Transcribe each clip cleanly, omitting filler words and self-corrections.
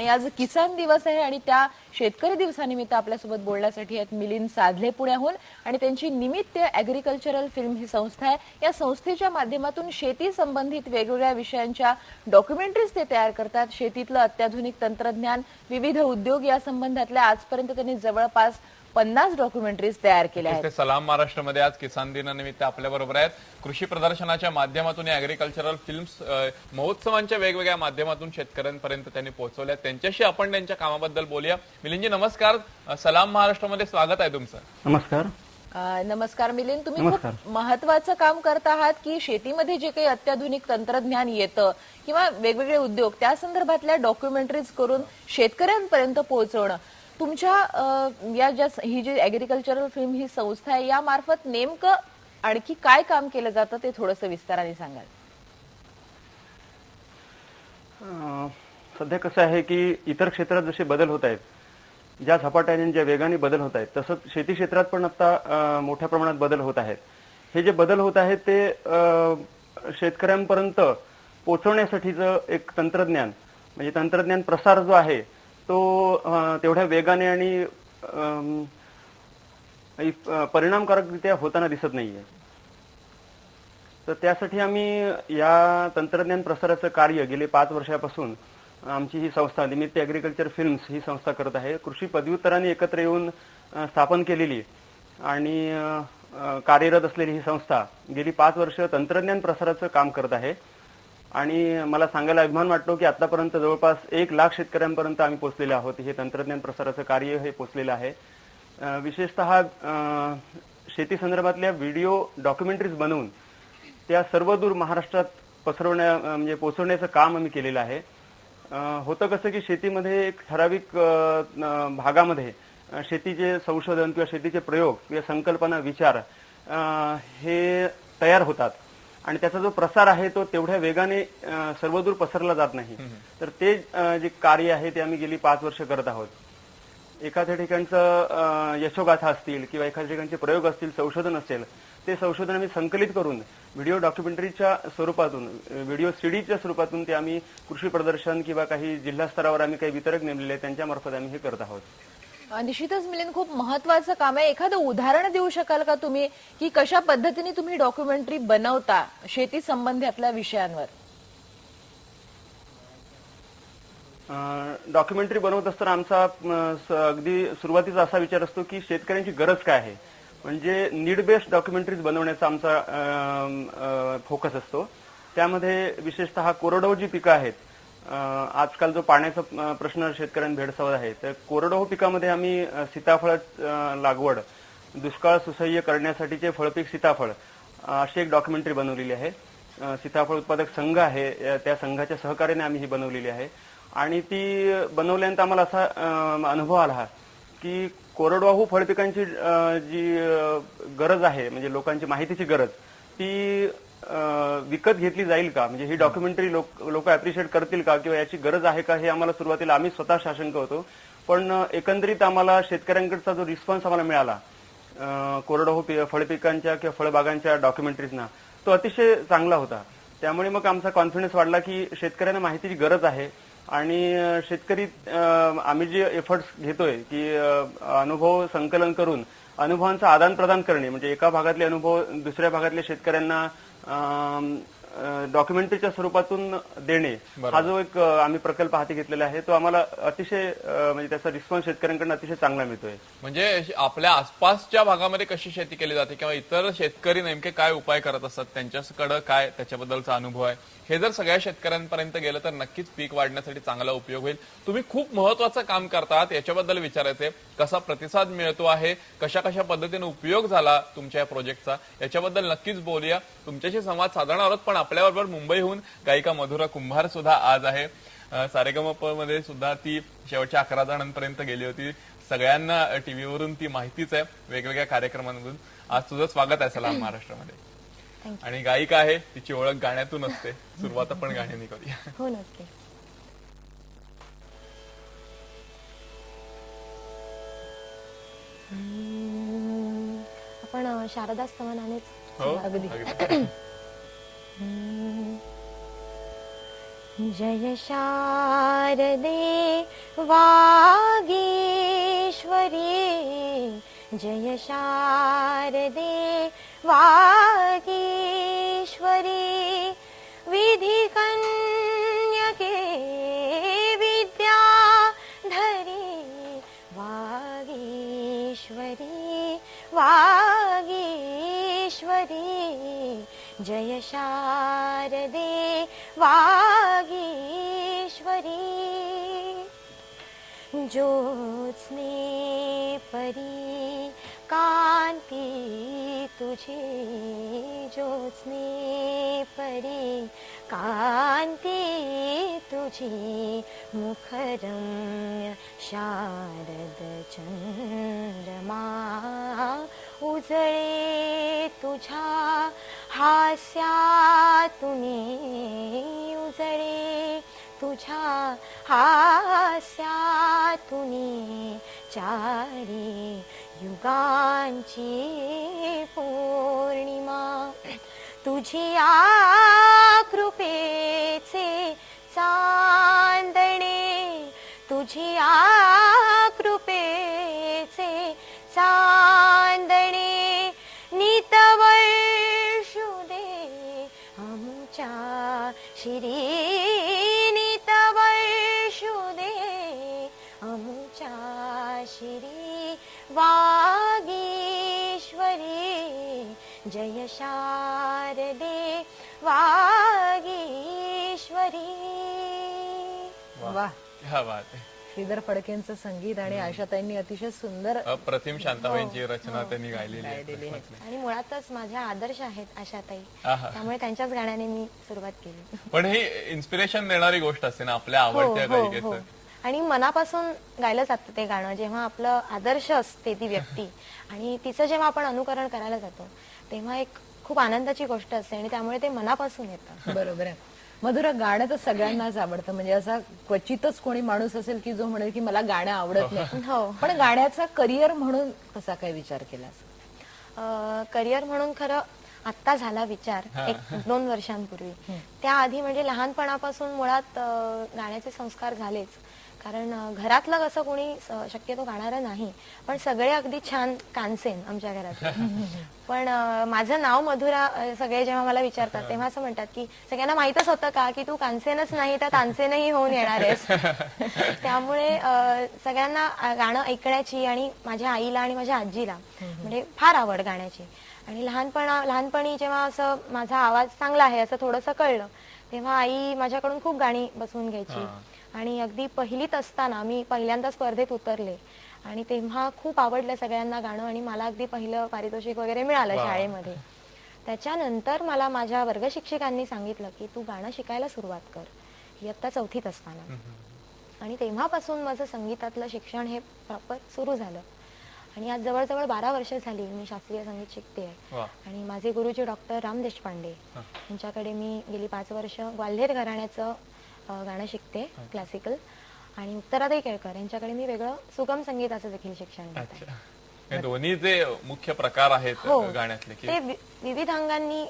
आज किसान दिवस आहे आणि त्या शेतकरी दिवसानिमित्त आपल्यासोबत बोलण्यासाठी आहेत मिलिंद साधले पुण्याहून आणि त्यांची निमित्त ॲग्रिकल्चरल फिल्म ही संस्था आहे. या संस्थेच्या माध्यमातून शेती संबंधित वेगवेगळ्या विषयांच्या डॉक्युमेंटरीज ते तयार करतात. शेतीतलं अत्याधुनिक तंत्रज्ञान, विविध उद्योग या संबंधातल्या आजपर्यंत त्यांनी जवळपास 50 डॉक्युमेंटरीज तयार केल्या आहेत. सलाम महाराष्ट्रामध्ये आज किसान दिनानिमित्त आपल्या बरोबर आहेत. कृषी प्रदर्शनाच्या माध्यमातून ॲग्रिकल्चरल फिल्म्स महोत्सवांच्या वेगवेगळ्या माध्यमातून शेतकऱ्यांपर्यंत त्यांनी पोहोचवल्या. त्यांच्याशी आपण त्यांच्या कामाबद्दल बोलूया. मिलिंदजी नमस्कार, सलाम महाराष्ट्रामध्ये स्वागत आहे तुमचं. नमस्कार. नमस्कार मिलिंद, तुम्ही खूप महत्वाचं काम करत आहात की शेतीमध्ये जे काही अत्याधुनिक तंत्रज्ञान येतं किंवा वेगवेगळे उद्योग त्या संदर्भातल्या डॉक्युमेंटरीज करून शेतकऱ्यांपर्यंत पोहोचवणं. तुमच्या ही जी ॲग्रिकल्चरल फिल्म ही संस्था आहे या मार्फत नेमकं आणखी काय काम केलं जातं ते थोडंसं विस्ताराने सांगाल. सध्या कसं आहे की इतर क्षेत्रात जसे बदल होत आहेत, ज्या झपाट्याने ज्या वेगाने बदल होत आहेत, तसंच शेती क्षेत्रात पण आता मोठ्या प्रमाणात बदल होत आहेत. हे जे बदल होत आहेत ते शेतकऱ्यांपर्यंत पोहोचवण्यासाठीचं एक तंत्रज्ञान म्हणजे तंत्रज्ञान प्रसार जो आहे तो तेवढ्या वेगाने आणि परिणामकारकरित्या होताना दिसत नाहीये. तर त्यासाठी आम्ही या तंत्रज्ञान प्रसाराचं कार्य गेले 5 वर्षापासून आमची ही संस्था निमित्त ॲग्रिकल्चर फिल्म्स ही संस्था करत आहे. कृषी पदव्युत्तरांनी एकत्र येऊन स्थापन केलेली आणि कार्यरत असलेली ही संस्था गेली 5 वर्ष तंत्रज्ञान प्रसाराचं काम करत आहे. आणि मला सांगायला अभिमान वाटतो की आतापर्यंत जवळपास 1 लाख शेतकऱ्यांपर्यंत आम्ही पोहोचलेले आहोत. हे तंत्रज्ञान प्रसाराचं कार्य हे पोहोचलेलं आहे. विशेषतः शेती संदर्भातल्या व्हिडिओ डॉक्युमेंटरीज बनवून त्या सर्वदूर महाराष्ट्रात म्हणजे पोहोचवण्याचं काम आम्ही केलेलं आहे. होतं कसं की शेतीमध्ये एक ठराविक भागामध्ये शेतीचे संशोधन किंवा शेतीचे प्रयोग किंवा संकल्पना विचार हे तयार होतात आणि त्याचा जो प्रसार आहे तो तेवढ्या वेगाने सर्वदूर पसरला जात नाही. तर ते जे कार्य आहे ते आम्ही गेली 5 वर्ष करत आहोत. एखाद्या ठिकाणचं यशोगाथा असतील किंवा एखाद्या ठिकाणचे प्रयोग असतील, संशोधन असेल, ते संशोधन आम्ही संकलित करून व्हिडिओ डॉक्युमेंटरीच्या स्वरूपातून, व्हिडिओ सीडीच्या स्वरूपातून ते आम्ही कृषी प्रदर्शन किंवा काही जिल्हा स्तरावर आम्ही काही वितरक नेमलेले आहेत त्यांच्यामार्फत आम्ही हे करत आहोत. निश्चितच मिलिंद, खूप महत्वाचं काम आहे. एखादं उदाहरण देऊ शकाल का तुम्ही की कशा पद्धतीने तुम्ही डॉक्युमेंटरी बनवता शेती संबंधातल्या विषयांवर? डॉक्युमेंटरी बनवत असताना आमचा अगदी सुरुवातीचा असा विचार असतो की शेतकऱ्यांची गरज काय आहे, म्हणजे नीड बेस्ड डॉक्युमेंटरीज बनवण्याचा आमचा फोकस असतो. त्यामध्ये विशेषतः कोरडवाहू जी पिकं आहेत, आजकाल जो पाण्याचा प्रश्न शेतकऱ्यांना भेडसावत आहे, तर कोरडवाहू पिकामध्ये आम्ही सीताफळ लागवड, दुष्काळ सुसह्य करण्यासाठीचे फळपीक सीताफळ अशी एक डॉक्युमेंटरी बनवलेली आहे. सीताफळ उत्पादक संघ आहे, त्या संघाच्या सहकार्याने आम्ही ही बनवलेली आहे. आणि ती बनवल्यानंतर आम्हाला असा अनुभव आला की कोरडवाहू फळपिकांची जी गरज आहे, म्हणजे लोकांची माहितीची गरज, ती विकत घेतली जाईल का, म्हणजे ही डॉक्युमेंटरी लोक अप्रिशिएट करतील का किंवा याची गरज आहे का, हे आम्हाला सुरुवातीला आम्ही स्वतः साशंक होतो. पण एकंदरीत आम्हाला शेतकऱ्यांकडचा जो रिस्पॉन्स आम्हाला मिळाला कोरडवाहू फळपिकांच्या किंवा फळबागांच्या डॉक्युमेंटरीजना, तो अतिशय चांगला होता. त्यामुळे मग आमचा कॉन्फिडन्स वाढला की शेतकऱ्यांना माहितीची गरज आहे आणि शेतकरी आम्ही जे एफर्ट्स घेतोय की अनुभव संकलन करून अनुभवांचं आदान प्रदान करणे, म्हणजे एका भागातले अनुभव दुसऱ्या भागातल्या शेतकऱ्यांना डॉक्युमेंटरीच्या स्वरूपातून देणे, हा जो एक आम्ही प्रकल्प हाती घेतलेला आहे तो आम्हाला अतिशय म्हणजे त्याचा रिस्पॉन्स शेतकऱ्यांकडून अतिशय चांगला मिळतोय. म्हणजे आपल्या आसपासच्या भागामध्ये कशी शेती केली जाते किंवा इतर शेतकरी नेमके काय उपाय करत असतात, त्यांच्याकडे काय त्याच्याबद्दलचा अनुभव आहे, हे जर सगळ्या शेतकऱ्यांपर्यंत गेलं तर नक्कीच पीक वाढण्यासाठी चांगला उपयोग होईल. तुम्ही खूप महत्वाचं काम करतात, याच्याबद्दल विचारायचे, कसा प्रतिसाद मिळतो आहे, कशा कशा पद्धतीने उपयोग झाला तुमच्या या प्रोजेक्टचा, याच्याबद्दल नक्कीच बोलूया. तुमच्याशी संवाद साधणार आहोत, पण आपल्याबरोबर मुंबईहून गायिका मधुरा कुंभार सुद्धा आज आहे. सारेगमप मध्ये सुद्धा ती शेवटच्या 11 जणांपर्यंत गेली होती. सगळ्यांना टीव्हीवरून ती माहितीच आहे, वेगवेगळ्या कार्यक्रमांमधून. आज तुझं स्वागत आहे सलाम महाराष्ट्रामध्ये. आणि गायिका आहे, तिची ओळख गाण्यातून असते. सुरुवात आपण गाण्याने करूया. हो नक्की. आपण शारदा स्तवनानेच अगदी जय शारदे वागीश्वरी, जय शारदे वागीश्वरी, विधि कन्यके विद्याधरी, वागीश्वरी वागीश्वरी, जय शारदे वागीश्वरी, ज्योत्स्ने परी कांती तुझी, ज्योत्स्ने परी कांती तुझी, मुखरम्य शारद चंद्रमा, उजळे तुझ्या हास्यातुनी, उजळे तुझ्या हास्यातुनी, चारी युगांची पौर्णिमा, तुझी कृपेचे चांदणे, तुझी कृपेचे चांदणे, नितवर्षू दे आमच्या शिरी, नितवर्षू दे आमच्या शिरी, वागीश्वरी, जय शारदे वागीश्वरी. वा, क्या बात आहे. श्रीधर फडकेंचं संगीत आणि आशाताईंनी अतिशय सुंदर अप्रतिम शांताबाईंची रचना त्यांनी गायलेली गायलेली आहे. आहे. आणि मुळातच माझ्या आदर्श आहेत आशाताई, आहा. त्यामुळे त्यांच्याच गाण्याने मी सुरुवात केली. पण ही इन्स्पिरेशन देणारी गोष्ट असते ना आपल्या आवडत्या गायिकेचं. आणि मनापासून गायलं जातं ते गाणं, जेव्हा आपलं आदर्श असते ती व्यक्ती आणि तिचं जेव्हा आपण अनुकरण करायला जातो तेव्हा एक खूप आनंदाची गोष्ट असते आणि त्यामुळे ते मनापासून येतं. बरोबर आहे. मधुरा, गाणं तर सगळ्यांनाच आवडतं, म्हणजे असा क्वचितच कोणी माणूस असेल की जो म्हणेल की मला गाणं आवडत नाही. हो. पण गाण्याचा करिअर म्हणून कसा काय विचार केलास? करिअर म्हणून खरं आत्ता झाला विचार 1-2 वर्षांपूर्वी. त्याआधी म्हणजे लहानपणापासून मुळात गाण्याचे संस्कार झालेच, कारण घरातलं कसं कोणी शक्यतो गाणारं नाही, पण सगळे अगदी छान कानसेन आमच्या घरात. पण माझं नाव मधुरा सगळे जेव्हा मला विचारतात तेव्हा असं म्हणतात की सगळ्यांना माहीतच होतं का की तू कानसेनच नाही तर तानसेनही होऊन येणार आहेस. त्यामुळे सगळ्यांना गाणं ऐकण्याची आणि माझ्या आईला आणि माझ्या आजीला म्हणजे फार आवड गाण्याची. आणि लहानपणी जेव्हा असं माझा आवाज चांगला आहे असं थोडंसं कळलं तेव्हा आई माझ्याकडून खूप गाणी बसवून घ्यायची. आणि अगदी पहिलीत असताना मी पहिल्यांदा स्पर्धेत उतरले आणि तेव्हा खूप आवडलं सगळ्यांना गाणं आणि मला अगदी पहिलं पारितोषिक वगैरे मिळालं शाळेमध्ये. त्याच्यानंतर मला माझ्या वर्ग शिक्षिकांनी सांगितलं की तू गाणं शिकायला सुरुवात कर, इयत्ता 4थीत असताना. आणि तेव्हापासून माझं संगीतातलं शिक्षण हे प्रॉपर सुरू झालं आणि आज जवळजवळ 12 वर्ष झाली मी शास्त्रीय संगीत शिकते आहे. आणि माझे गुरुजी डॉक्टर राम देशपांडे यांच्याकडे मी गेली 5 वर्ष ग्वाल्हेर घराण्याचं गाणं शिकते, क्लासिकल. आणि उत्तराताई केळकर यांच्याकडे मी वेगळं सुगम संगीताचं देखील शिक्षण घेते. हे दोन्ही जे मुख्य प्रकार आहेत गाण्यातले की ते विविध अंगांनी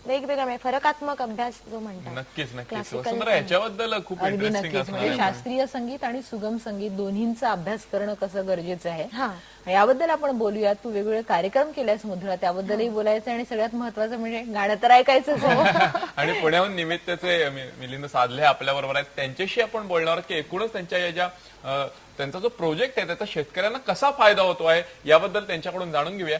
वेगवेगळा म्हणजे फरकात्मक अभ्यास जो म्हणतात. नक्कीच नक्कीच. Classical वसुंधरा, याच्याबद्दल खूप अगदी इंटरेस्टिंग नक्कीच. असणार म्हणजे आहे. शास्त्रीय संगीत आणि सुगम संगीत दोन्हींचा अभ्यास करणं कसं गरजेचं आहे हा. याबद्दल आपण बोलूया. तू वेगवेगळे कार्यक्रम केलेस मधुरा, त्याबद्दलही बोलायचं आणि सगळ्यात महत्वाचं म्हणजे गाणं तर ऐकायचंच आहे. आणि पुण्याहून निमित्तचे मिलिंद साधले आपल्या बरोबर आहेत, त्यांच्याशी आपण बोलणार आहोत की एकूणच त्यांच्या या ज्या त्यांचा जो प्रोजेक्ट आहे त्याचा शेतकऱ्यांना कसा फायदा होतो आहे याबद्दल त्यांच्याकडून जाणून घेऊया.